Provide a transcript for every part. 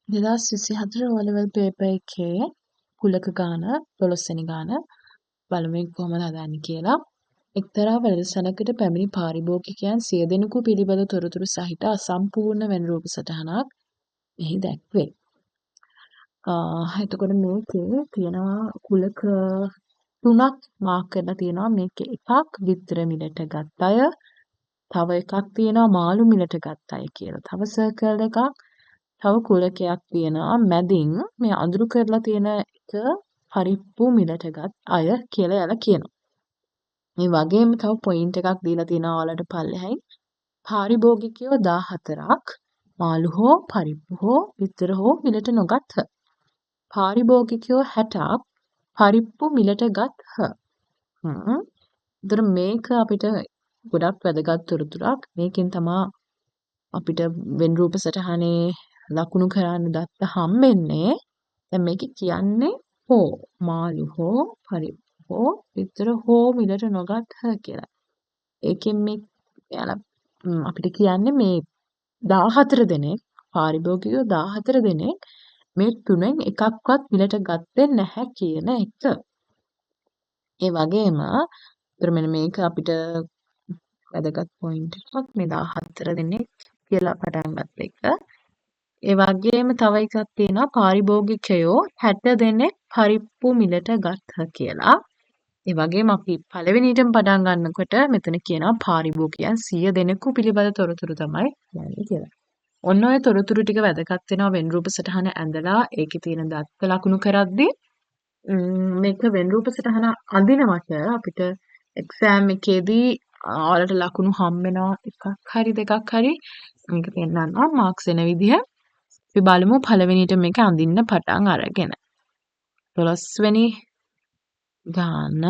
2024 O-level paper එකේ කුලක ගාන 12 වෙනි ගාන බලමුන් කොහොමද හදාන්නේ කියලා. එක්තරා වැඩසටහනකට පැමිණි පාරිභෝගිකයන් 100 දෙනෙකු පිළිබඳ තොරතුරු සහිත අසම්පූර්ණ වෙන රූප සටහනක් එහි දැක්වේ. එතකොට මේකේ තියෙනවා කුලක 3ක් මාක් කරලා තියෙනවා. මේකේ එකක් විතර මිලට ගත් අය, තව එකක් තියෙනවා මාළු මිලට ගත් අය කියලා. තව සර්කල් එකක්, තව කුලකයක් තියෙනවා මැදින් මේ අඳුරු කරලා තියෙන එක පරිප්පු මිලට ගත් අය කියලා යාලා කියනවා. මේ වගේම තව පොයින්ට් එකක් දීලා තියෙනවා ඔයාලට පල්ලෙහායින්. පාරිභෝගිකයෝ 14ක් මාළු හෝ පරිප්පු හෝ විතර හෝ මිලට නොගත්හ. පාරිභෝගිකයෝ 60ක් පරිප්පු මිලට ගත්හ. ඒතර මේක අපිට ගොඩක් වැදගත් තොරතුරක්. මේකෙන් තමයි අපිට වෙන් රූප සටහනේ ලකුණු කරන්න දත්ත හම්බෙන්නේ. දැන් මේක කියන්නේ හෝ මාළු හෝ පරිප්පු හෝ විතර හෝ මිලට නොගත්හ කියලා. ඒකෙන් මේ යාලා අපිට කියන්නේ මේ 14 දෙනෙක් පාරිභෝගිකයෝ 14 දෙනෙක් මේ තුනෙන් එකක්වත් මිලට ගත්තේ නැහැ කියන එක. ඒ වගේම මෙන්න මේක අපිට වැදගත් පොයින්ට් එකක් මේ 14 දෙනෙක් කියලා පටන් ගත්ත එක. ඒ වගේම තව එකක් තියෙනවා පාරිභෝගිකයෝ 60 දෙනෙක් පරිප්පු මිලට ගත්හ කියලා. ඒ වගේම අපි පළවෙනියටම පටන් ගන්නකොට මෙතන කියනවා පාරිභෝගිකයන් 100 දෙනෙකු පිළිබඳ තොරතුරු තමයි යන්නේ කියලා. ඔන්න ඔය තොරතුරු ටික වැදගත් වෙනවා වෙන් රූප සටහන ඇඳලා ඒකේ තියෙන දත්ත ලකුණු කරද්දී මේක වෙන් රූප සටහන අඳිනවට අපිට එක්සෑම් එකේදී ඔයාලට ලකුණු හම්බ වෙනවා එකක් හරි දෙකක් හරි මේක පෙන්නනවා මාක්ස් එන විදිහ. අපි බලමු පළවෙනියට මේක අඳින්න පටන් අරගෙන. 12 වෙනි ගාන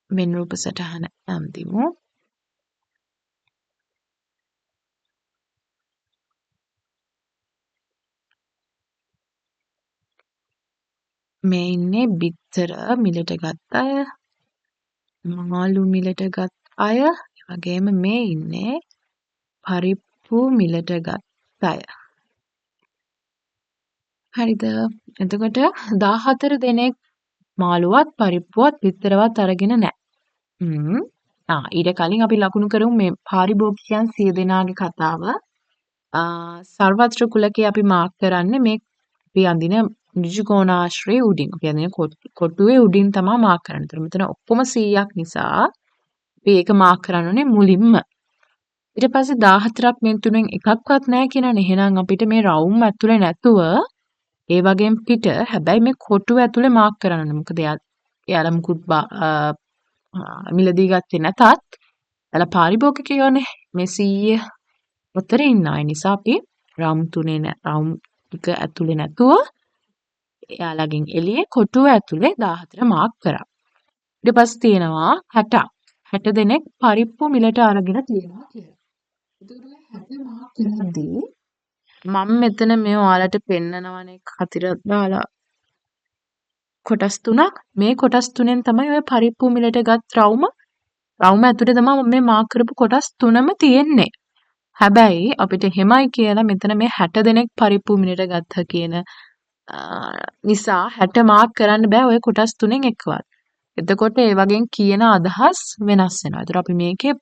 වෙන් රූප සටහන අඳිමු. මේ ඉන්නේ බිත්තර මිලට ගත්ත අය, මාළු මිලට ගත් අය, ඒ වගේම මේ ඉන්නේ පරිප්පු මිලට ගත් අය. හරිද? එතකොට 14 දෙනෙක් මාළුවත් පරිප්පුවත් බිත්තරවත් අරගෙන නැහැ. ඊට කලින් අපි ලකුණු කරමු මේ පාරිභෝගිකයන් 100 දෙනාගේ කතාව. සර්වත්‍ර කුලකේ අපි මාක් කරන්නේ මේ අපි අඳින ඍජුකෝණාශ්‍රයේ උඩින්. අපි අඳින කොටුවේ උඩින් තමයි මාක් කරන්නේ. ඒතර මෙතන ඔක්කොම 100ක් නිසා අපි ඒක මාක් කරන්න ඕනේ මුලින්ම. ඊට පස්සේ 14ක් මේ තුනෙන් එකක්වත් නැහැ කියනනේ. එහෙනම් අපිට මේ රවුම් ඇතුලේ නැතුව ඒ වගේම පිට හැබැයි මේ කොටුව ඇතුලේ මාක් කරන්න ඕනේ. මොකද එයාලා මුකුත් මිලදී ගත්තේ නැතත් එයාලා පාරිභෝගිකයෝනේ මේ 100 උතරේ ඉන්න අය නිසා අපි රවුම් ටික ඇතුලේ නැතුව එයාලගෙන් එළියේ කොටුව ඇතුලේ 14 මාක් කරා. ඊට පස්සේ තියෙනවා 60ක්. 60 දෙනෙක් පරිප්පු මිලට අරගෙන තියෙනවා කියලා. එතකොට 60 මාක් කරද්දී මම මෙතන මේ ඔයාලට පෙන්නනවනේ කතිරක් දාලා කොටස් තුනක්. මේ කොටස් තුනෙන් තමයි ඔය පරිප්පු මිලට ගත් රවුම ඇතුලේ තමයි මේ මාක් කරපු කොටස් තුනම තියෙන්නේ. හැබැයි අපිට එහෙමයි කියලා මෙතන මේ 60 දෙනෙක් පරිප්පු මිලට ගත්ත කියන නිසා 60 මාක් කරන්න බෑ ඔය කොටස් තුනෙන් එකවත්. එතකොට ඒ වගේ කියන අදහස් වෙනස් වෙනවා. ඒතර අපි මේකේ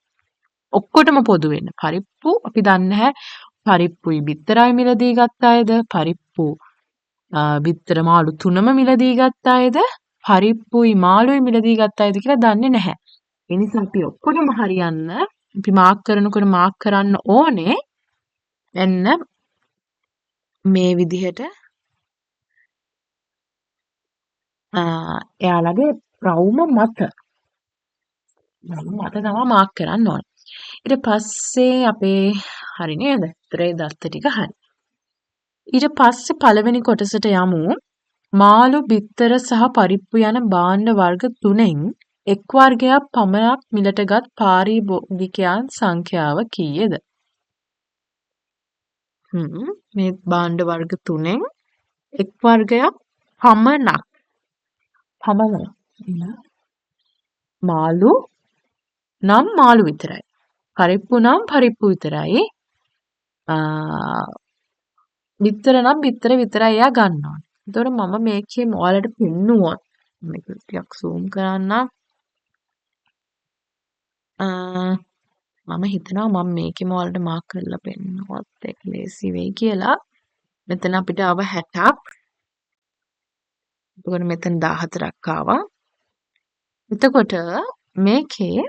ඔක්කොටම පොදු වෙන්න. පරිප්පු අපි දන්නේ නැහැ පරිප්පුයි බිත්තරයි මිලදී ගත්ත අයද පරිප්පු බිත්තර මාළු තුනම මිලදී ගත්ත අයද පරිප්පුයි මාළුයි මිලදී ගත්ත අයද කියලා දන්නේ නැහැ. ඒ නිසා අපි ඔක්කොටම හරියන්න අපි මාක් කරනකොට මාක් කරන්න ඕනේ එන්න මේ විදිහට එයාලගේ රවුම මත තමයි මාක් කරන්න ඕනේ. ඊට පස්සේ අපේ හරි නේද? ත්‍රේ දත්ත ටික හරි. ඊට පස්සේ පළවෙනි කොටසට යමු. මාළු, බිත්තර සහ පරිප්පු යන භාණ්ඩ වර්ග තුනෙන් එක් වර්ගයක් පමණක් මිලටගත් පාරිභෝගිකයන් සංඛ්‍යාව කීයද? මේ භාණ්ඩ වර්ග තුනෙන් එක් වර්ගයක් පමණක් මාළු නම් මාළු විතරයි. පරිප්පු නම් පරිප්පු විතරයි. බිත්තර නම් බිත්තර විතරයි එයා ගන්න ඕනේ. එතකොට මම මේකේ ඔයාලට පෙන්නුවොත් මේක ටිකක් zoom කරන්නම්. අ මම හිතනවා මම මේකෙම ඔයාලට මාක් කරලා පෙන්නුවොත් ඒක ලේසි වෙයි කියලා. මෙතන අපිට ආව 60ක්. එතකොට මෙතන 14ක් ආවා. එතකොට මේකේ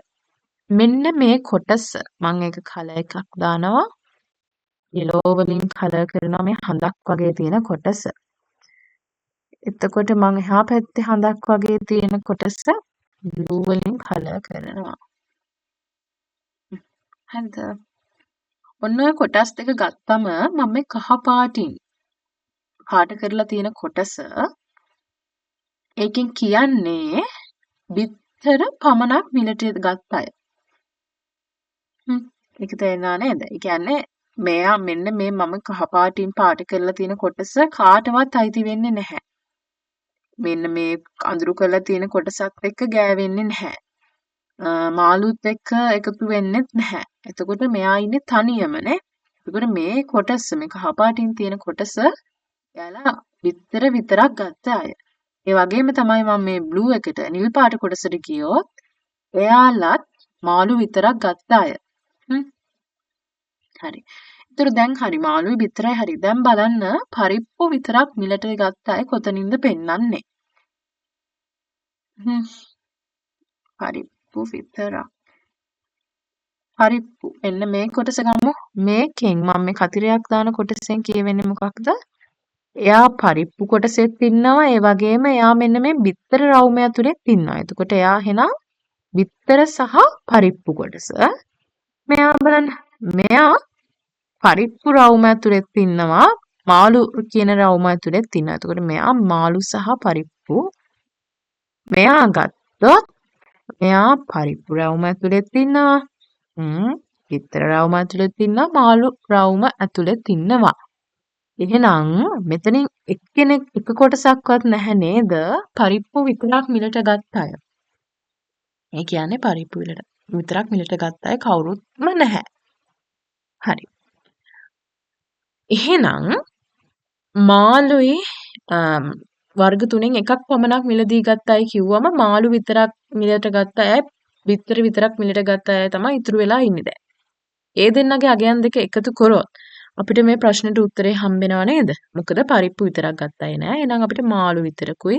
මෙන්න මේ කොටස මම ඒක කලර් එකක් දානවා. yellow වලින් කලර් කරනවා මේ හඳක් වගේ තියෙන කොටස. එතකොට මම එහා පැත්තේ හඳක් වගේ තියෙන කොටස blue වලින් කලර් කරනවා. හරිද? ඔන්න ඔය කොටස් දෙක ගත්තම මම මේ කහ පාටින් පාට කරලා තියෙන කොටස ඒකෙන් කියන්නේ බිත්තර පමණක් මිලට ගත්ත අය. ඒක තේරුණා නේද? ඒ කියන්නේ මෙයා මෙන්න මේ මම කහ පාටින් පාට කරලා තියෙන කොටස කාටවත් අයිති වෙන්නේ නැහැ. මෙන්න මේ අඳුරු කරලා තියෙන කොටසත් එක්ක ගෑවෙන්නේ නැහැ. මාළුත් එක්ක එකතු වෙන්නෙත් නැහැ. එතකොට මෙයා ඉන්නේ තනියමනේ. එතකොට මේ කොටස මේ කහ පාටින් තියෙන කොටස එයාලා බිත්තර විතරක් ගත්ත අය. ඒ වගේම තමයි මම මේ බ්ලූ එකට නිල් පාට කොටසට ගියොත් එයාලත් මාළු විතරක් ගත්ත අය. හරි. ඒතර දැන් හරි මාළුයි විතරයි හරි. දැන් බලන්න පරිප්පු විතරක් මිලට ගත්ත අය කොතනින්ද පෙන්වන්නේ? පරිප්පු විතරක්. පරිප්පු. එන්න මේ කොටස ගමු. මේකෙන් මම මේ කතිරයක් දාන කොටසෙන් කියවෙන්නේ මොකක්ද? එයා පරිප්පු කොටසෙත් ඉන්නවා. ඒ වගේම එයා මෙන්න මේ බිත්තර රවුමය ඇතුලෙත් ඉන්නවා. එතකොට එයා එහෙනම් බිත්තර සහ පරිප්පු කොටස. මෙයා බලන්න. මෙයා පරිප්පු රවුම ඇතුලෙත් ඉන්නවා. මාළු කියන රවුම ඇතුලෙත් ඉන්නවා. එතකොට මෙයා මාළු සහ පරිප්පු. මෙයා ගත්තොත් මෙයා පරිප්පු රවුම ඇතුලෙත් ඉන්නවා. බිත්තර රවුම ඇතුලෙත් ඉන්නවා. මාළු රවුම ඇතුලෙත් ඉන්නවා. එහෙනම් මෙතනින් එක්කෙනෙක් එක කොටසක්වත් නැහැ නේද? පරිප්පු විතරක් මිලට ගත්ත අය. ඒ කියන්නේ පරිප්පු විතරක් මිලට ගත්ත අය කවුරුත්ම නැහැ. හරි. එහෙනම් මාළුයි වර්ග තුනෙන් එකක් පමණක් මිලදී ගත්ත අය කිව්වම මාළු විතරක් මිලට ගත්ත අය බිත්තර විතරක් මිලට ගත්ත අය තමයි ඉතුරු වෙලා ඉන්නේ දැන්. ඒ දෙන්නගේ අගයන් දෙක එකතු කරොත් අපිට මේ ප්‍රශ්නෙට උත්තරේ හම්බෙනව නේද? මොකද පරිප්පු විතරක් ගත්ත අය නෑ. එහෙනම් අපිට මාළු විතරකුයි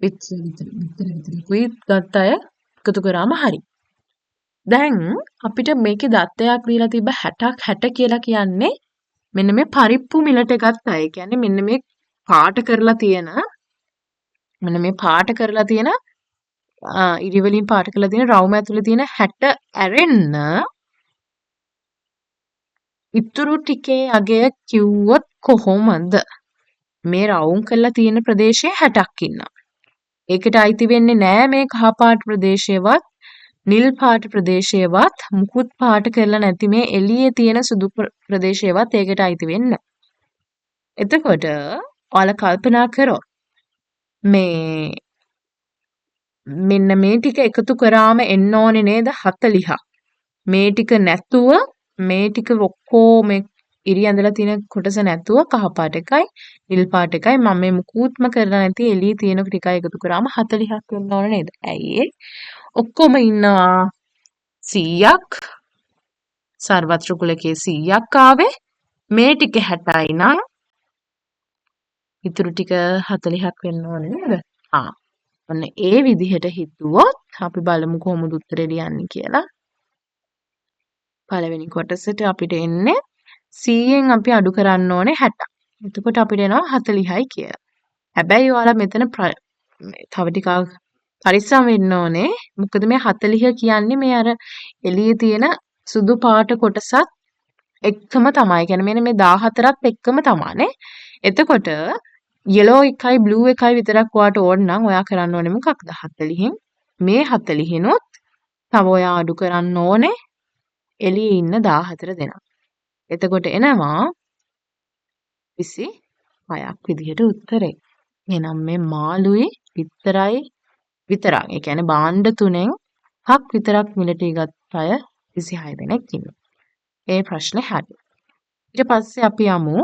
බිත්තර විතරකුයි ගත්ත අය එකතු කරාම හරි. දැන් අපිට මේකේ දත්තයක් දීලා තිබ්බ 60ක් 60 කියලා කියන්නේ මෙන්න මේ පරිප්පු මිලට ගත්ත අය. ඒ කියන්නේ මෙන්න මේ පාට කරලා තියෙන ඉරි වලින් පාට කරලා තියෙන රවුම ඇතුලේ තියෙන 60 ඇරෙන්න ඉතුරු ටිකේ අගය කිව්වොත් කොහොමද? මේ රවුම් කරලා තියෙන ප්‍රදේශයේ 60ක් ඉන්නවා. ඒකට අයිති වෙන්නේ නෑ මේ කහ පාට ප්‍රදේශයවත් නිල් පාට ප්‍රදේශයවත් මුකුත් පාට කරලා නැති මේ එළියේ තියෙන සුදු ප්‍රදේශයවත් ඒකට අයිති වෙන්නේ. එතකොට ඔයාලා කල්පනා කරොත් මේ මෙන්න මේ ටික එකතු කරාම එන්න ඕනේ නේද 40ක්. මේ ටික නැතුව මේ ටික ඔක්කොම ඉරි ඇඳලා තියෙන කොටස නැතුව කහ පාට එකයි නිල් පාට එකයි මම මේ මුකුත්ම කරලා නැති එළියේ තියෙන ටිකයි එකතු කරාම 40ක් වෙන්න ඕනේ නේද? ඇයි ඔක්කොම ඉන්නවා 100ක් සර්වත්‍ර කුලකයේ 100ක් ආවේ මේ ටික 60යි නම් ඉතුරු ටික 40ක් වෙන්න ඕනේ නේද? ඔන්න ඒ විදිහට හිතුවොත් අපි බලමු කොහොමද උත්තරේ ලියන්නේ කියලා. පළවෙනි කොටසට අපිට එන්නේ 100න් අපි අඩු කරන්න ඕනේ 60. එතකොට අපිට එනවා 40යි කියලා. හැබැයි ඔයාලා මෙතන තව ටිකක් පරිස්සම් වෙන්න ඕනේ. මොකද මේ 40 කියන්නේ මේ අර එළියේ තියෙන සුදු පාට කොටසත් එක්කම තමයි. කියන්නේ මෙන්න මේ 14ත් එක්කම තමයිනේ. එතකොට yellow එකයි blue එකයි විතරක් ඔයාට ඕන නම් ඔයා කරන්න ඕනේ මොකක්ද? 40න් මේ 40නොත් තව ඔයා අඩු කරන්න ඕනේ එළියේ ඉන්න 14 දෙනා. එතකොට එනවා 26ක් විදිහට උත්තරේ. එහෙනම් මේ මාළුයි විතරක්. ඒ කියන්නේ භාණ්ඩ තුනෙන් හක් විතරක් මිලට ගත්ත අය 26 දෙනෙක් ඉන්නවා. ඒ ප්‍රශ්නේ හරි. ඊට පස්සේ අපි යමු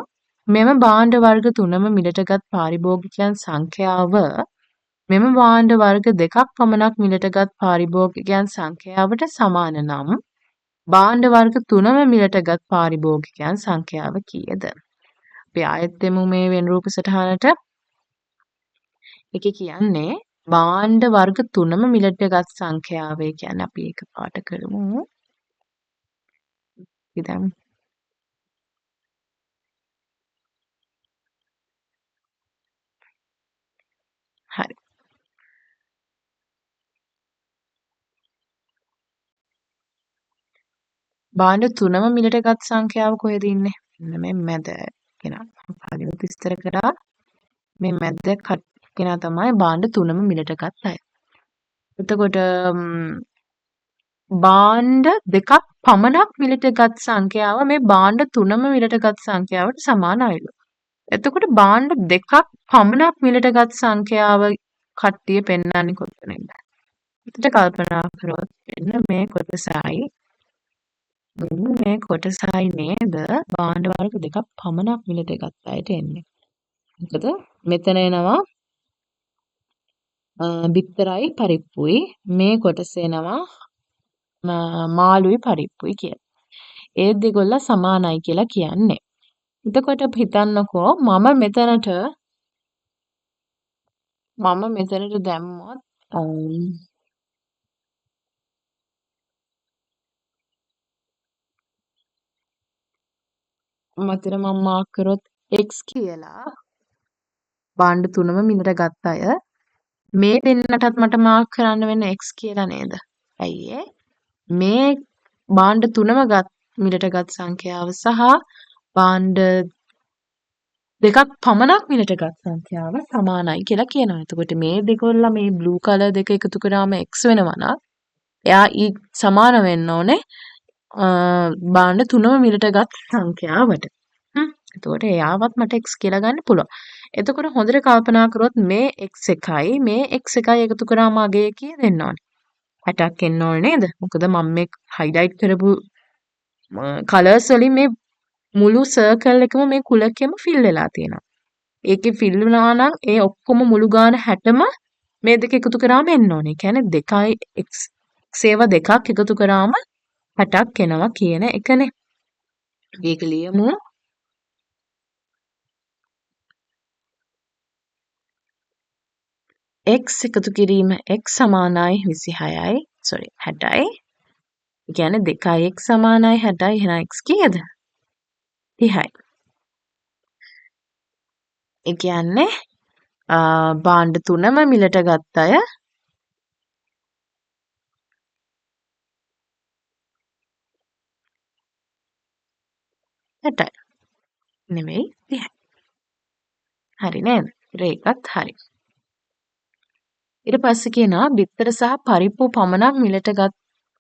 මෙම භාණ්ඩ වර්ග තුනම මිලටගත් පාරිභෝගිකයන් සංඛ්‍යාව මෙම භාණ්ඩ වර්ග දෙකක් පමණක් මිලටගත් පාරිභෝගිකයන් සංඛ්‍යාවට සමාන නම් භාණ්ඩ වර්ග තුනම මිලටගත් පාරිභෝගිකයන් සංඛ්‍යාව කීයද? අපි ආයෙත් එමු මේ වෙන රූප සටහනට. ඒකේ කියන්නේ භාණ්ඩ වර්ග තුනම මිලටගත් සංඛ්‍යාව. ඒ කියන්නේ අපි ඒක පාට කරමු. ඉතින් හරි. භාණ්ඩ තුනම මිලටගත් සංඛ්‍යාව කොහෙද ඉන්නේ? මෙන්න මේ මැද කෙනා. කලින් විස්තර කරා මේ මැද කෙනා තමයි භාණ්ඩ තුනම මිලටගත් අය. එතකොට භාණ්ඩ දෙකක් පමණක් මිලටගත් සංඛ්‍යාව මේ භාණ්ඩ තුනම මිලටගත් සංඛ්‍යාවට සමානයිලු. එතකොට භාණ්ඩ දෙකක් පමණක් මිලටගත් සංඛ්‍යාව කට්ටිය පෙන්වන්නේ කොතනින්ද? එතකොට කල්පනා කරොත් මෙන්න මේ කොටසයි නේද භාණ්ඩ වර්ග දෙකක් පමණක් මිලටගත් අයට එන්නේ. මොකද මෙතන එනවා බිත්තරයි පරිප්පුයි මේ කොටස එනවා මාළුයි පරිප්පුයි කියලා. ඒ දෙකොල්ල සමානයි කියලා කියන්නේ. එතකොට හිතන්නකෝ මම මෙතනට දැම්මොත් මතර මම මාක් කරොත් x කියලා භාණ්ඩ තුනම මිලට ගත්ත අය මේ දෙන්නටත් මට මාක් කරන්න වෙන x කියලා නේද? ඇයි මේ භාණ්ඩ තුනම මිලට ගත් සංඛ්‍යාව සහ භාණ්ඩ දෙකක් පමණක් මිලට ගත් සංඛ්‍යාව සමානයි කියලා කියනවා. එතකොට මේ දෙකොල්ල මේ බ්ලූ කලර් දෙක එකතු කරාම x වෙනවා නම් එයා සමාන වෙන්න ඕනේ භාණ්ඩ තුනම මිලට ගත් සංඛ්‍යාවට. එතකොට එයාවත් මට x කියලා ගන්න පුළුවන්. එතකොට හොඳට කල්පනා කරොත් මේ x එකයි මේ x එකයි එකතු කරාම අගය කීයද එන්න ඕනේ? 60ක් එන්න ඕනේ නේද? මොකද මම මේ හයිලයිට් කරපු කලර්ස් වලින් මේ මුළු සර්කල් එකම මේ කුලකෙම ෆිල් වෙලා තියෙනවා. ඒකේ ෆිල් වුණා නම් ඒ ඔක්කොම මුළු ගාන 60ම මේ දෙක එකතු කරාම එන්න ඕනේ. ඒ කියන්නේ දෙකයි x ඒවා දෙකක් එකතු කරාම 60ක් එනවා කියන එකනේ. මේක ලියමු. x එකතු කිරීම x සමානයි 26යි 60යි. ඒ කියන්නේ 2x සමානයි 60යි. එහෙනම් x කීයද? 30යි. ඒ කියන්නේ භාණ්ඩ තුනම මිලට ගත්ත අය හැටයි. නෙමෙයි 30යි. හරි නේද? ඒකත් හරි. ඊට පස්සේ කියනවා බිත්තර සහ පරිප්පු පමණක් මිලටගත්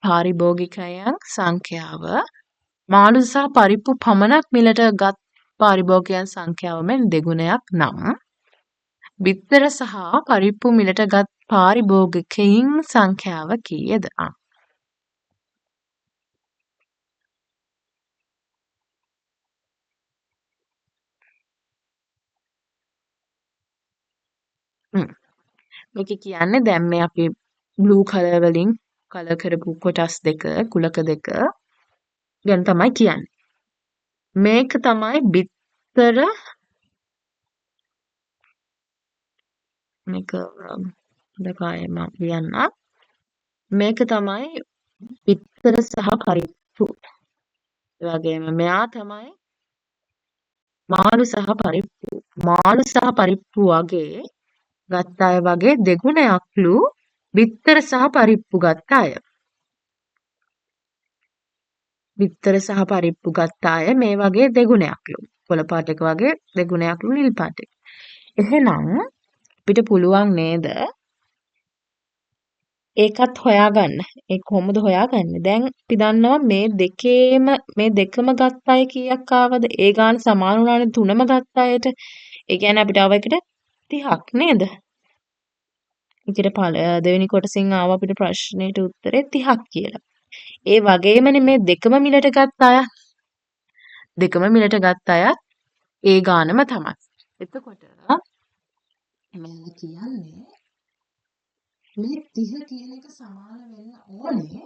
පාරිභෝගිකයන් සංඛ්‍යාව මාළු සහ පරිප්පු පමණක් මිලටගත් පාරිභෝගිකයන් සංඛ්‍යාව මෙන් දෙගුණයක් නම් බිත්තර සහ පරිප්පු මිලටගත් පාරිභෝගිකයින් සංඛ්‍යාව කීයද? මේක කියන්නේ දැන් මේ අපි බ්ලූ කලර් වලින් කලර් කරපු කොටස් දෙක කුලක දෙක ගැන තමයි කියන්නේ. මේක තමයි බිත්තර මේක දෙකයිම ලියන්න. මේක තමයි බිත්තර සහ පරිප්පු. ඒ වගේම මෙයා තමයි මාළු සහ පරිප්පු. මාළු සහ පරිප්පු වගේ ගත්ත අය වගේ දෙගුණයක්ලු බිත්තර සහ පරිප්පු ගත්ත අය. බිත්තර සහ පරිප්පු ගත්ත අය මේ වගේ දෙගුණයක්ලු. කොළ පාට එක වගේ දෙගුණයක්ලු නිල් පාට එක. එහෙනම් අපිට පුළුවන් නේද ඒකත් හොයාගන්න. ඒක කොහොමද හොයාගන්නේ? දැන් අපි දන්නවා මේ දෙකම ගත්ත අය කීයක් ආවද? ඒ ගාන සමාන වුණානේ තුනම ගත්ත අයට. ඒ කියන්නේ අපිට ආව එකට 30ක් නේද? ඒකට දෙවෙනි කොටසින් ආව අපිට ප්‍රශ්නෙට උත්තරේ 30ක් කියලා. ඒ වගේමනේ මේ දෙකම මිලට ගත්ත අය. දෙකම මිලට ගත්ත අය ඒ ගානම තමයි. එතකොට මෙන්න කියන්නේ මේ 30 කියන එක සමාන වෙන්න ඕනේ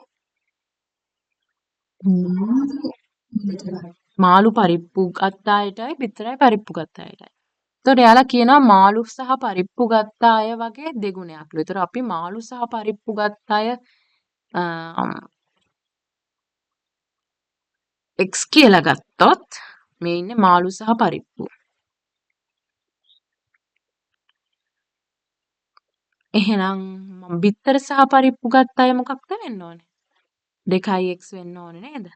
මාළු පරිප්පු ගත්ත අයටයි බිත්තරයි පරිප්පු ගත්ත අයටයි. එතකොට එයාලා කියනවා මාළු සහ පරිප්පු ගත්ත අය වගේ දෙගුණයක්ලු. එතකොට අපි මාළු සහ පරිප්පු ගත්ත අය x කියලා ගත්තොත් මේ ඉන්නේ මාළු සහ පරිප්පු. එහෙනම් මම බිත්තර සහ පරිප්පු ගත්ත අය මොකක්ද වෙන්න ඕනේ? 2x වෙන්න ඕනේ නේද?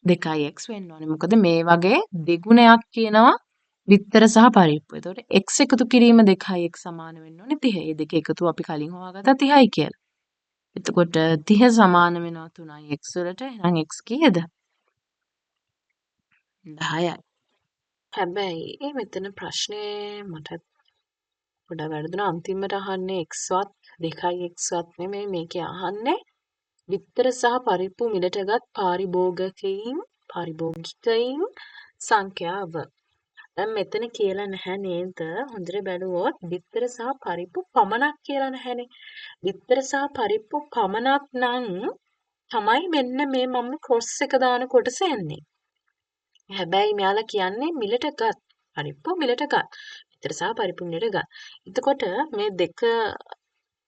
2x වෙන්න ඕනේ. මොකද මේ වගේ දෙගුණයක් කියනවා බිත්තර සහ පරිප්පු. එතකොට x එකතු කිරීම 2x සමාන වෙන්න ඕනේ 30. මේ දෙක එකතු අපි කලින් හොයාගත්තා 30යි කියලා. එතකොට 30 සමාන වෙනවා 3x වලට. එහෙනම් x කීයද? 10යි. හැබැයි මෙතන ප්‍රශ්නේ මට පොඩ්ඩක් වැරදුනා. අන්තිමට අහන්නේ x වත් 2x වත් නෙමෙයි මේකේ අහන්නේ බිත්තර සහ පරිප්පු මිලටගත් පාරිභෝගිකයින් සංඛ්‍යාව. දැන් මෙතන කියලා නැහැ නේද? හොඳට බැලුවොත් බිත්තර සහ පරිප්පු පමණක් කියලා නැහැනේ. බිත්තර සහ පරිප්පු පමණක් නම් තමයි මෙන්න මේ මම ක්‍රොස් එක දාන කොටස එන්නේ. හැබැයි මෙයාලා කියන්නේ මිලටගත් පරිප්පු මිලටගත්. බිත්තර සහ පරිප්පු මිලටගත්. එතකොට මේ දෙක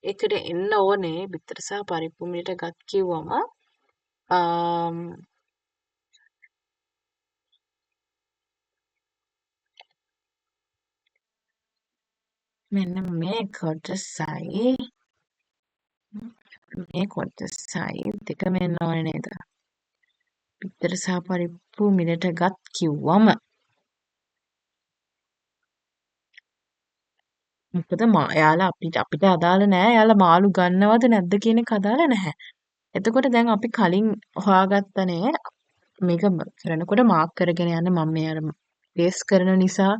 එකට එන්න ඕනේ බිත්තර සහ පරිප්පු මිලටගත් කිව්වම මෙන්න මේ කොටසයි දෙකම එන්න ඕනේ නේද? බිත්තර සහ පරිප්පු මිලටගත් කිව්වම මොකද එයාලා අපිට අදාළ නෑ. එයාලා මාළු ගන්නවද නැද්ද කියන එක අදාළ නැහැ. එතකොට දැන් අපි කලින් හොයාගත්තනේ මේක කරනකොට මාක් කරගෙන යන්න මම මේ අර පේස් කරන නිසා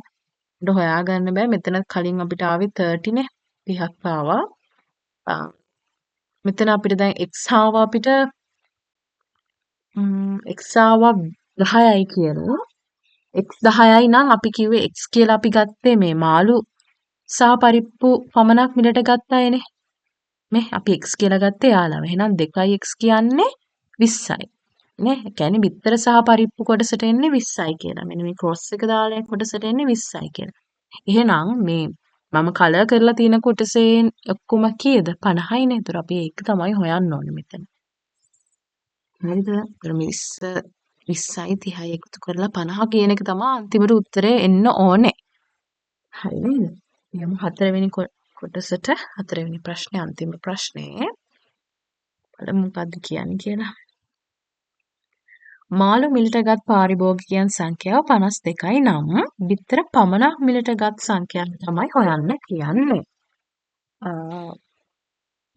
හොයාගන්න බෑ. මෙතන කලින් අපිට ආවේ 30 නේ. 30ක් ආවා. මෙතන අපිට දැන් x ආවා අපිට x ආවා 10යි කියලා. x 10යි නම් අපි කිව්වේ x කියලා අපි ගත්තේ මේ මාළු සහ පරිප්පු පමණක් මිලට ගත්ත අයනේ. මේ අපි x කියලා ගත්තේ යාළුවා. එහෙනම් 2x කියන්නේ 20යි. නේ? ඒ කියන්නේ බිත්තර සහ පරිප්පු කොටසට එන්නේ 20යි කියලා. මෙන්න මේ ක්‍රොස් එක දාලා කොටසට එන්නේ 20යි කියලා. එහෙනම් මේ මම කලර් කරලා තියෙන කොටසේ ඔක්කොම කීයද? 50යිනේ. ඒතර අපි ඒක තමයි හොයන්න ඕනේ මෙතන. හරිද? ඒතර මේ 20යි 30යි එකතු කරලා 50 කියන එක තමයි අන්තිමට උත්තරේ එන්න ඕනේ. හරි නේද? යමු 4වෙනි කොටසට 4වෙනි ප්‍රශ්නේ අන්තිම ප්‍රශ්නේ. බලමු මොකද්ද කියන්නේ කියලා. මාළු මිලටගත් පාරිභෝගිකයන් සංඛ්‍යාව 52යි නම් බිත්තර පමණක් මිලටගත් සංඛ්‍යාව තමයි හොයන්න කියන්නේ.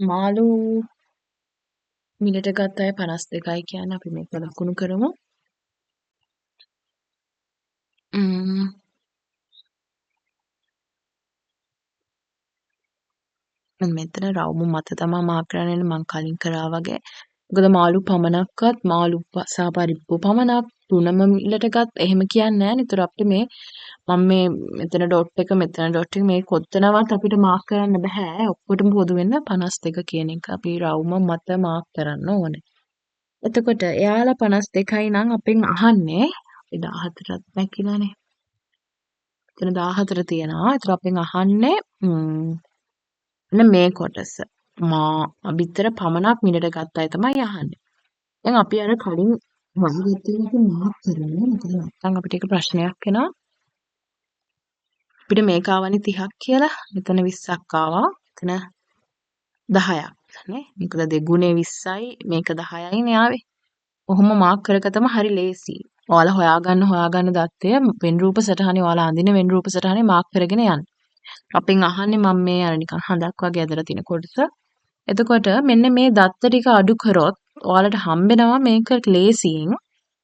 මාළු මිලටගත් අය 52යි කියන්නේ අපි මේක ලකුණු කරමු. මෙතන රවුම මත තමයි මාක් කරන්නේ මම කලින් කරා වගේ. මොකද මාළු පමණක්වත් මාළු සහ පරිප්පු පමණක් තුනම මිලටගත් එහෙම කියන්නේ නැහැ නේ. ඒතර අපිට මම මේ මෙතන ඩොට් එක මෙතන ඩොට් එක මේ කොත්තනවත් අපිට මාක් කරන්න බෑ. ඔක්කොටම පොදු වෙන්න 52 කියන එක අපි රවුම මත මාක් කරන්න ඕනේ. එතකොට එයාලා 52යි නම් අපෙන් අහන්නේ අපි 14ක් දැක්කිලානේ. එතන 14 තියෙනවා. ඒතර අපෙන් අහන්නේ මේ කොටස. බිත්තර පමණක් මිලට ගත්ත අය තමයි අහන්නේ. දැන් අපි අර කලින් වගකීමක් මාක් කරන්නේ. මොකද නැත්නම් අපිට ඒක ප්‍රශ්නයක් වෙනවා. අපිට මේක ආවනේ 30ක් කියලා. මෙතන 20ක් ආවා. එතන 10ක් නේ. මොකද දෙගුණේ 20යි මේක 10යිනේ ආවේ. කොහොම මාක් කරගත්තම හරි ලේසි. ඔයාලා හොයාගන්න දත්තය වෙන් රූප සටහනේ ඔයාලා අඳින වෙන් රූප සටහනේ මාක් කරගෙන යන්න. අපෙන් අහන්නේ මම මේ අර නිකන් හඳක් වගේ ඇදලා තියෙන කොටස. එතකොට මෙන්න මේ දත්ත ටික අඩු කරොත් ඔයාලට හම්බෙනවා මේක ලේසියෙන්.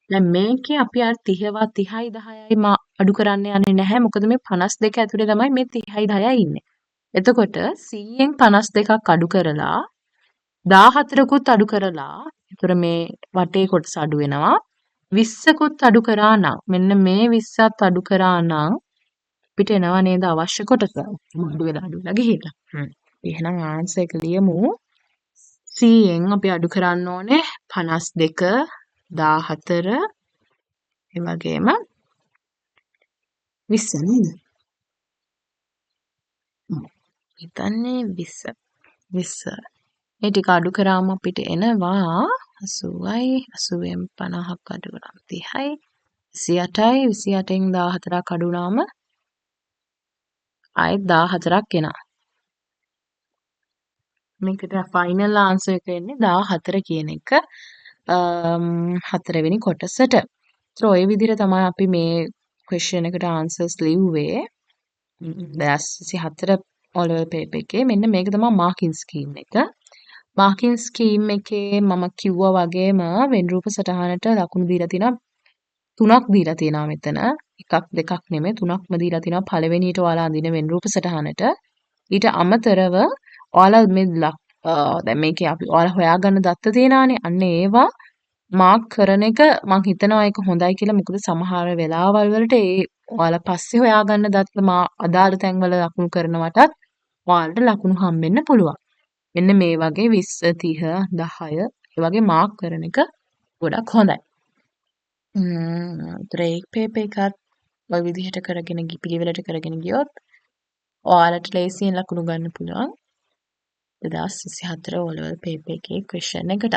දැන් මේකේ අපි අර 30යි 10යි අඩු කරන්න යන්නේ නැහැ. මොකද මේ 52 ඇතුලේ තමයි මේ 30යි 10යි ඉන්නේ. එතකොට 100න් 52ක් අඩු කරලා 14කුත් අඩු කරලා ඒතර මේ වටේ කොටස අඩු වෙනවා. 20කුත් අඩු කරා නම් මෙන්න මේ 20ත් අඩු කරා නම් අපිට එනවා නේද අවශ්‍ය කොටස. අඩු වෙලා ගිහිල්ලා. එහෙනම් ආන්සර් එක ලියමු. 100න් අපි අඩු කරන්න ඕනේ 52, 14, ඒ වගේම 20 නේද? හිතන්නේ 20. 20. ඒ ටික අඩු කරාම අපිට එනවා 80යි 80න් 50ක් අඩු කරාම 30යි 28යි 28න් 14ක් අඩු වුණාම ආයෙත් 14ක් එනවා. මේකට ෆයිනල් ආන්සර් එක එන්නේ 14 කියන එක හතරවෙනි කොටසට. ඒතර ඔය විදිහට තමයි අපි මේ ක්වෙස්චන් එකට ආන්සර්ස් ලිව්වේ. 2024 ඔලෙවල් පේපර් එකේ මෙන්න මේක තමයි මාකින් ස්කීම් එක. මාකින් ස්කීම් එකේ මම කිව්වා වගේම වෙන් රූප සටහනට ලකුණු දීලා තිනවා 3ක් දීලා තියෙනවා මෙතන. එකක් දෙකක් නෙමෙයි 3ක්ම දීලා තිනවා පළවෙනියට ඔයාලා අඳින වෙන් රූප සටහනට. ඊට අමතරව ඔයාලා මේ දැන් මේකේ අපි ඔයාලා හොයාගන්න දත්ත තියෙනවානේ. අන්න ඒවා මාක් කරන එක මං හිතනවා ඒක හොඳයි කියලා. මොකද සමහර වෙලාවල් වලට ඒ ඔයාලා පස්සේ හොයාගන්න දත්ත අදාළ තැන්වල ලකුණු කරනවටත් ඔයාලට ලකුණු හම්බෙන්න පුළුවන්. මෙන්න මේ වගේ 20, 30, 10 ඒ වගේ මාක් කරන එක ගොඩක් හොඳයි. බ්‍රේක් පේපර් එකත් ඔය විදිහට කරගෙන පිළිවෙලට කරගෙන ගියොත් ඔයාලට ලේසියෙන් ලකුණු ගන්න පුළුවන් 2024 O level පේපර් එකේ ක්වෙස්චන් එකට.